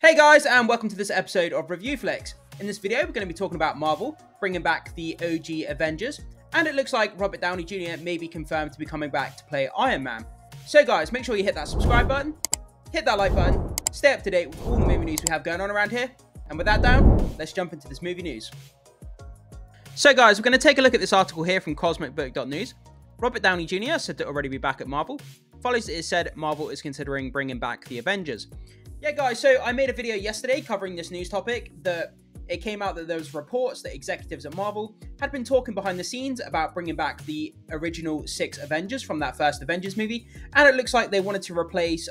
Hey guys, and welcome to this episode of Review Flicks. In this video, we're going to be talking about Marvel, bringing back the OG Avengers, and it looks like Robert Downey Jr. may be confirmed to be coming back to play Iron Man. So guys, make sure you hit that subscribe button, hit that like button, stay up to date with all the movie news we have going on around here, and with that down, let's jump into this movie news. So guys, we're going to take a look at this article here from cosmicbook.news. Robert Downey Jr. said to already be back at Marvel. Follows that it said Marvel is considering bringing back the Avengers. Yeah guys, so I made a video yesterday covering this news topic that it came out that there was reports that executives at Marvel had been talking behind the scenes about bringing back the original 6 Avengers from that first Avengers movie, and it looks like they wanted to replace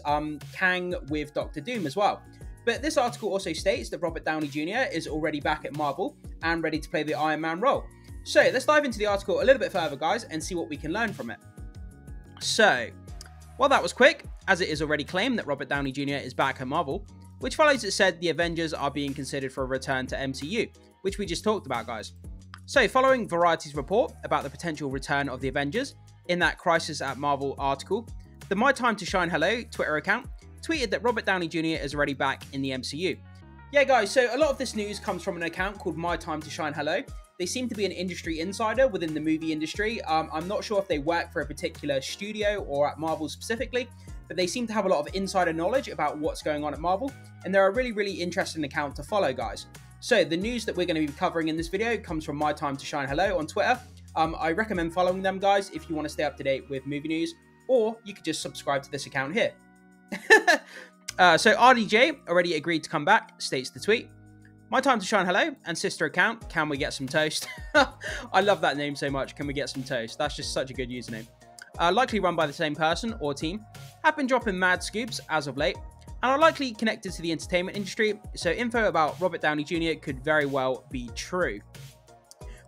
Kang with Doctor Doom as well. But this article also states that Robert Downey Jr. is already back at Marvel and ready to play the Iron Man role. So let's dive into the article a little bit further guys and see what we can learn from it. So, well, that was quick, as it is already claimed that Robert Downey Jr. is back at Marvel, which follows it said the Avengers are being considered for a return to MCU, which we just talked about, guys. So, following Variety's report about the potential return of the Avengers in that Crisis at Marvel article, the My Time to Shine Hello Twitter account tweeted that Robert Downey Jr. is already back in the MCU. Yeah, guys, so a lot of this news comes from an account called My Time to Shine Hello. They seem to be an industry insider within the movie industry. I'm not sure if they work for a particular studio or at Marvel specifically, but they seem to have a lot of insider knowledge about what's going on at Marvel, and they're a really interesting account to follow, guys. So the news that we're going to be covering in this video comes from My Time to Shine Hello on Twitter. I recommend following them, guys, if you want to stay up to date with movie news, or you could just subscribe to this account here. So RDJ already agreed to come back, states the tweet. My Time to Shine Hello and sister account, Can We Get Some Toast? I love that name so much, Can We Get Some Toast? That's just such a good username. Likely run by the same person or team, have been dropping mad scoops as of late, and are likely connected to the entertainment industry, so info about Robert Downey Jr. could very well be true.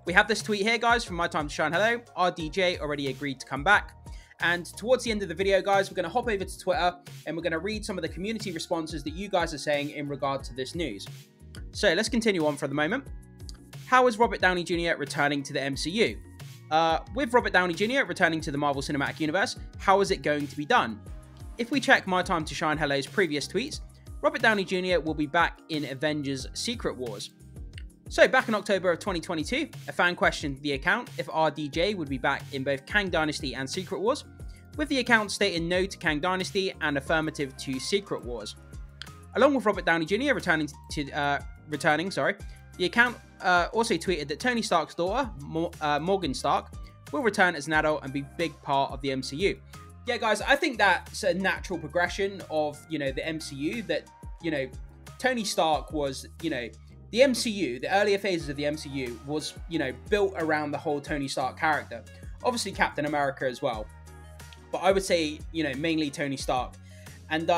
We have this tweet here, guys, from My Time to Shine Hello. RDJ already agreed to come back. And towards the end of the video, guys, we're going to hop over to Twitter, and we're going to read some of the community responses that you guys are saying in regard to this news. So let's continue on for the moment. How is Robert Downey Jr. returning to the MCU? With Robert Downey Jr. returning to the Marvel Cinematic Universe, how is it going to be done? If we check My Time to Shine Hello's previous tweets, Robert Downey Jr. will be back in Avengers Secret Wars. So back in October of 2022, a fan questioned the account if RDJ would be back in both Kang Dynasty and Secret Wars, with the account stating no to Kang Dynasty and affirmative to Secret Wars. Along with Robert Downey Jr. returning, the account also tweeted that Tony Stark's daughter, Morgan Stark, will return as an adult and be a big part of the MCU. Yeah, guys, I think that's a natural progression of, the MCU, that, Tony Stark was, the MCU, the earlier phases of the MCU was, built around the whole Tony Stark character. Obviously Captain America as well, but I would say, mainly Tony Stark. And,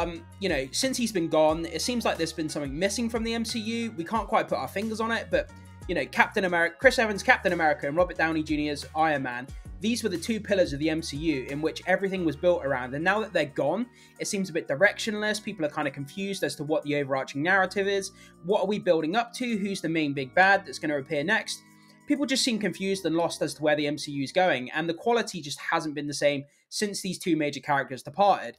since he's been gone, it seems like there's been something missing from the MCU. We can't quite put our fingers on it, but, Captain America, Chris Evans' Captain America and Robert Downey Jr.'s Iron Man, these were the 2 pillars of the MCU in which everything was built around. And now that they're gone, it seems a bit directionless. People are kind of confused as to what the overarching narrative is. What are we building up to? Who's the main big bad that's going to appear next? People just seem confused and lost as to where the MCU is going. And the quality just hasn't been the same since these 2 major characters departed.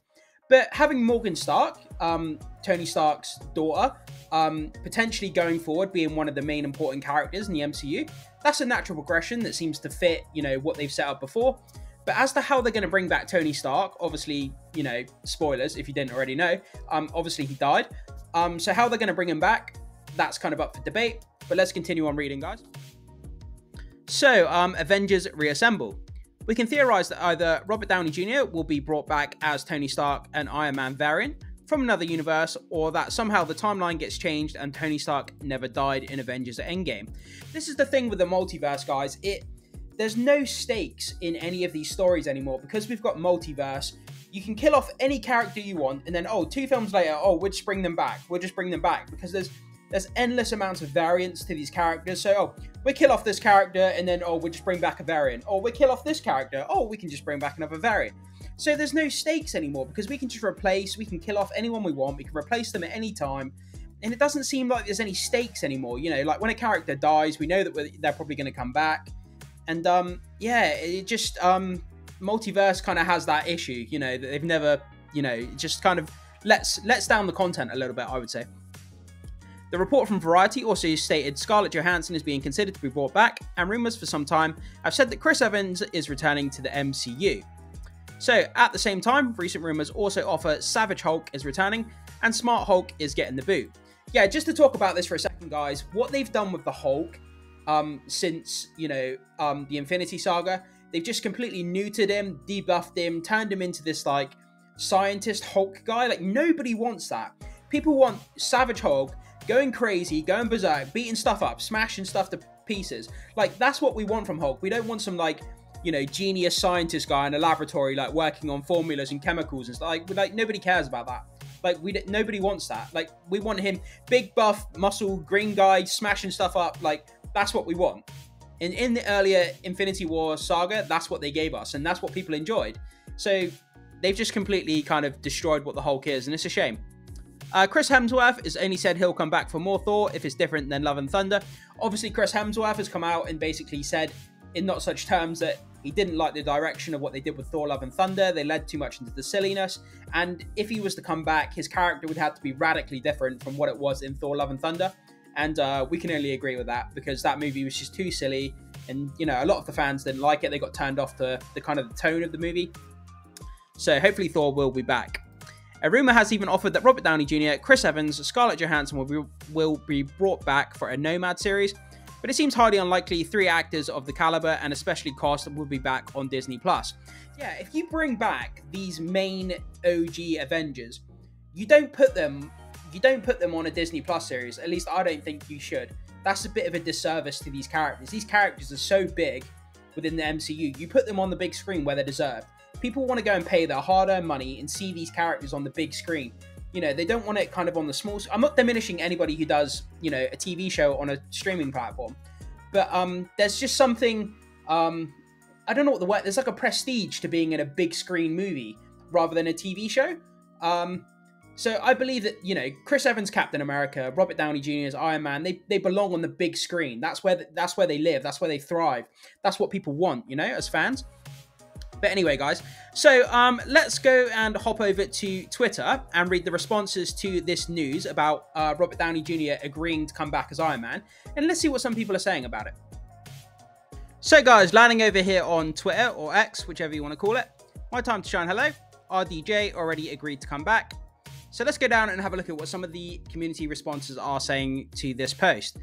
But having Morgan Stark, Tony Stark's daughter, potentially going forward being one of the main important characters in the MCU, that's a natural progression that seems to fit, what they've set up before. But as to how they're going to bring back Tony Stark, obviously, spoilers if you didn't already know, obviously he died. So how they're going to bring him back, that's kind of up for debate. But let's continue on reading, guys. So, Avengers Reassemble. We can theorize that either Robert Downey Jr. will be brought back as Tony Stark, an Iron Man variant from another universe, or that somehow the timeline gets changed and Tony Stark never died in Avengers Endgame. This is the thing with the multiverse, guys. There's no stakes in any of these stories anymore because we've got multiverse. You can kill off any character you want, and then, 2 films later, we'll just bring them back. We'll just bring them back because there's endless amounts of variants to these characters. So, we kill off this character, and then, we'll just bring back a variant. We kill off this character. We can just bring back another variant. So there's no stakes anymore because we can just we can kill off anyone we want. We can replace them at any time. And it doesn't seem like there's any stakes anymore. Like when a character dies, we know that they're probably going to come back. And, it just, multiverse kind of has that issue, that they've never, just kind of lets down the content a little bit, I would say. The report from Variety also stated Scarlett Johansson is being considered to be brought back, and rumours for some time have said that Chris Evans is returning to the MCU. So, at the same time, recent rumours also offer Savage Hulk is returning, and Smart Hulk is getting the boot. Yeah, just to talk about this for a second, guys, what they've done with the Hulk since, the Infinity Saga, they've just completely neutered him, debuffed him, turned him into this, like, scientist Hulk guy. Like, nobody wants that. People want Savage Hulk going crazy, going berserk, beating stuff up, smashing stuff to pieces. Like, that's what we want from Hulk. We don't want some, like, genius scientist guy in a laboratory, like, working on formulas and chemicals and stuff. Like nobody cares about that. Like, nobody wants that. Like, we want him big, buff, muscle, green guy, smashing stuff up. Like, that's what we want. In the earlier Infinity War saga, that's what they gave us, and that's what people enjoyed. So, they've just completely kind of destroyed what the Hulk is, and it's a shame. Chris Hemsworth has only said he'll come back for more Thor if it's different than Love and Thunder. Obviously, Chris Hemsworth has come out and basically said, in not such terms, that he didn't like the direction of what they did with Thor Love and Thunder. They led too much into the silliness. And if he was to come back, his character would have to be radically different from what it was in Thor Love and Thunder. And we can only agree with that, because that movie was just too silly. And, a lot of the fans didn't like it. They got turned off to the kind of the tone of the movie. So hopefully Thor will be back. A rumour has even offered that Robert Downey Jr., Chris Evans, Scarlett Johansson will be brought back for a Nomad series, but it seems highly unlikely 3 actors of the caliber and especially cast will be back on Disney+. Yeah, if you bring back these main OG Avengers, you don't put them on a Disney+ series. At least I don't think you should. That's a bit of a disservice to these characters. These characters are so big within the MCU. You put them on the big screen where they're deserved. People want to go and pay their hard-earned money and see these characters on the big screen. They don't want it kind of on the small... I'm not diminishing anybody who does, a TV show on a streaming platform. But there's just something... I don't know what the word... There's like a prestige to being in a big screen movie rather than a TV show. So I believe that, Chris Evans, Captain America, Robert Downey Jr. as Iron Man, they belong on the big screen. That's where they live. That's where they thrive. That's what people want, as fans. But anyway, guys, so let's go and hop over to Twitter and read the responses to this news about Robert Downey Jr. agreeing to come back as Iron Man. And let's see what some people are saying about it. So, guys, landing over here on Twitter, or X, whichever you want to call it. My time to shine, hello. RDJ already agreed to come back. So let's go down and have a look at what some of the community responses are saying to this post.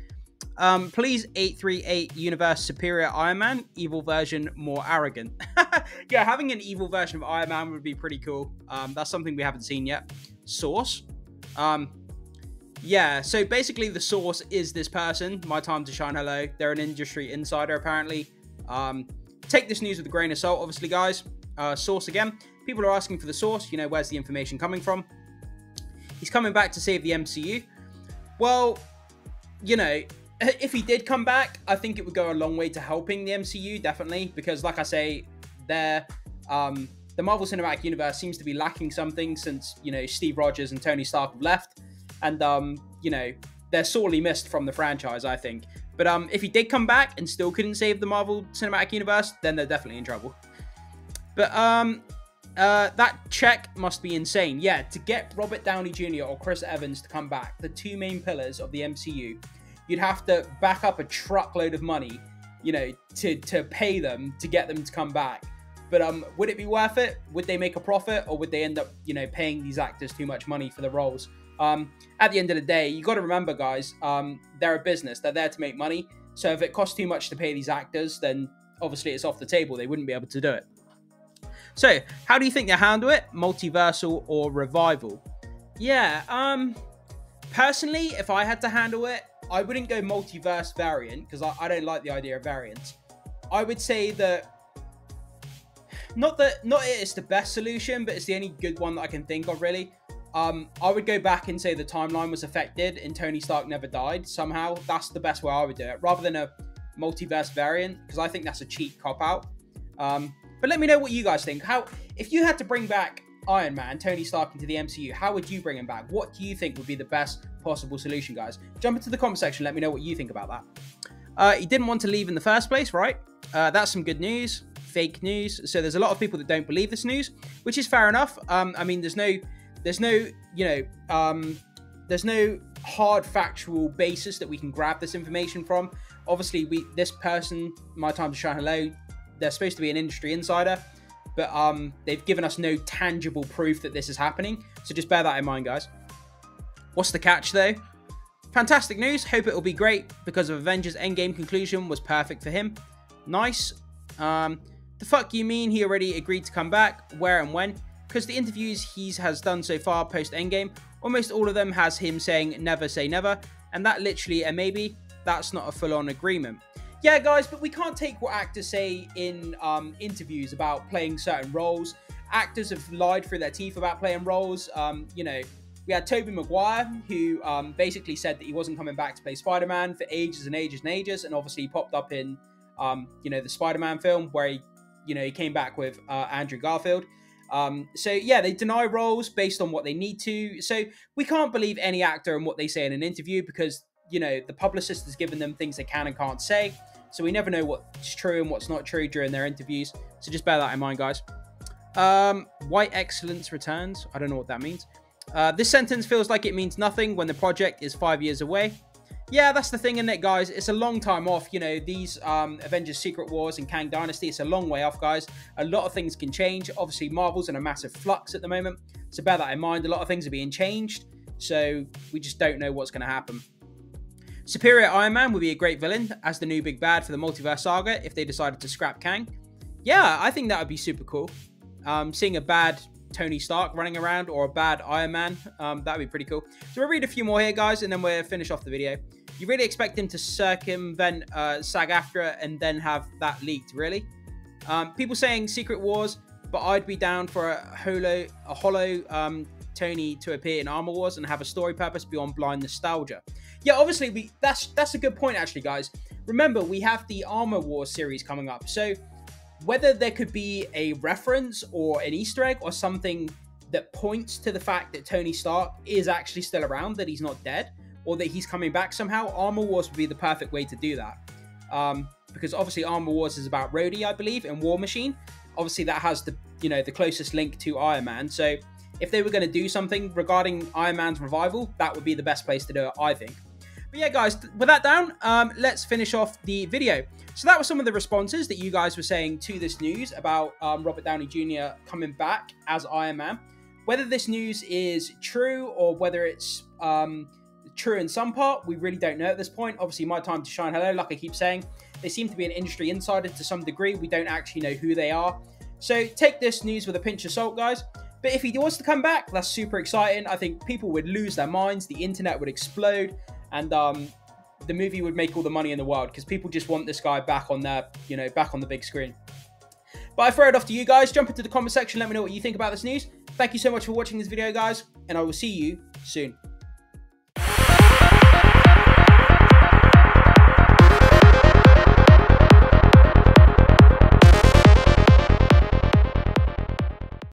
Please 838 universe superior Iron Man, evil version more arrogant. Yeah, having an evil version of Iron Man would be pretty cool. That's something we haven't seen yet. Source. Yeah, so basically the source is this person, My Time to Shine Hello. They're an industry insider apparently. Take this news with a grain of salt, obviously, guys. Source again. People are asking for the source, where's the information coming from? He's coming back to save the MCU. Well, if he did come back, I think it would go a long way to helping the MCU, definitely. Because, like I say, the Marvel Cinematic Universe seems to be lacking something since, Steve Rogers and Tony Stark have left. And, they're sorely missed from the franchise, I think. But if he did come back and still couldn't save the Marvel Cinematic Universe, then they're definitely in trouble. But, that check must be insane. Yeah, to get Robert Downey Jr. or Chris Evans to come back, the 2 main pillars of the MCU, you'd have to back up a truckload of money, to pay them to get them to come back. But would it be worth it? Would they make a profit, or would they end up, paying these actors too much money for the roles? At the end of the day, you got to remember, guys, they're a business. They're there to make money. So if it costs too much to pay these actors, then obviously it's off the table. They wouldn't be able to do it. So, how do you think they handle it? Multiversal or revival? Yeah, personally, if I had to handle it, I wouldn't go multiverse variant, because I don't like the idea of variants. I would say that, not it's the best solution, but it's the only good one that I can think of, really. I would go back and say the timeline was affected and Tony Stark never died somehow. That's the best way I would do it, rather than a multiverse variant, because I think that's a cheap cop-out. But let me know what you guys think. If you had to bring back Iron Man, Tony Stark, into the MCU, how would you bring him back? What do you think would be the best possible solution, guys? Jump into the comment section, let me know what you think about that. He didn't want to leave in the first place, right? That's some good news. Fake news. So there's a lot of people that don't believe this news, which is fair enough. I mean, there's no there's no hard factual basis that we can grab this information from. Obviously, this person, My Time to Shine Hello, they're supposed to be an industry insider, but they've given us no tangible proof that this is happening. So just bear that in mind, guys. What's the catch, though? Fantastic news. Hope it'll be great because of Avengers Endgame conclusion was perfect for him. Nice. The fuck you mean he already agreed to come back? Where and when? Because the interviews he has done so far post Endgame, almost all of them has him saying never say never, and that literally a maybe. That's not a full-on agreement. Yeah, guys, but we can't take what actors say in interviews about playing certain roles. Actors have lied through their teeth about playing roles. You know, we had Tobey Maguire, who basically said that he wasn't coming back to play Spider-Man for ages and ages and ages, and obviously he popped up in, you know, the Spider-Man film where he came back with Andrew Garfield. So yeah, they deny roles based on what they need to. So we can't believe any actor and what they say in an interview because, you know, the publicist has given them things they can and can't say. So we never know what's true and what's not true during their interviews. So just bear that in mind, guys. White excellence returns. I don't know what that means. This sentence feels like it means nothing when the project is 5 years away. Yeah, that's the thing, isn't it, guys? It's a long time off. You know, these Avengers Secret Wars and Kang Dynasty, it's a long way off, guys. A lot of things can change. Obviously, Marvel's in a massive flux at the moment. So bear that in mind. A lot of things are being changed. So we just don't know what's going to happen. Superior Iron Man would be a great villain as the new big bad for the multiverse saga if they decided to scrap Kang. Yeah, I think that would be super cool. Seeing a bad Tony Stark running around or a bad Iron Man, that would be pretty cool. So we'll read a few more here, guys, and then we'll finish off the video. You really expect him to circumvent SAG-AFTRA and then have that leaked, really? People saying Secret Wars, but I'd be down for a hollow Tony to appear in Armor Wars and have a story purpose beyond blind nostalgia. Yeah, obviously, that's a good point, actually, guys. Remember, we have the Armor Wars series coming up, so whether there could be a reference or an Easter egg or something that points to the fact that Tony Stark is actually still around, that he's not dead, or that he's coming back somehow, Armor Wars would be the perfect way to do that. Because obviously Armor Wars is about Rhodey, I believe, and War Machine. Obviously that has the, you know, the closest link to Iron Man. So if they were going to do something regarding Iron Man's revival, that would be the best place to do it, I think. But yeah, guys, with that down, let's finish off the video. So that was some of the responses that you guys were saying to this news about Robert Downey Jr. coming back as Iron Man. Whether this news is true or whether it's true in some part, we really don't know at this point. Obviously, My Time to Shine Hello, like I keep saying, they seem to be an industry insider to some degree. We don't actually know who they are. So take this news with a pinch of salt, guys. But if he was to come back, that's super exciting. I think people would lose their minds. The internet would explode. And the movie would make all the money in the world because people just want this guy back on their, you know, back on the big screen. But I throw it off to you guys. Jump into the comment section. Let me know what you think about this news. Thank you so much for watching this video, guys. And I will see you soon.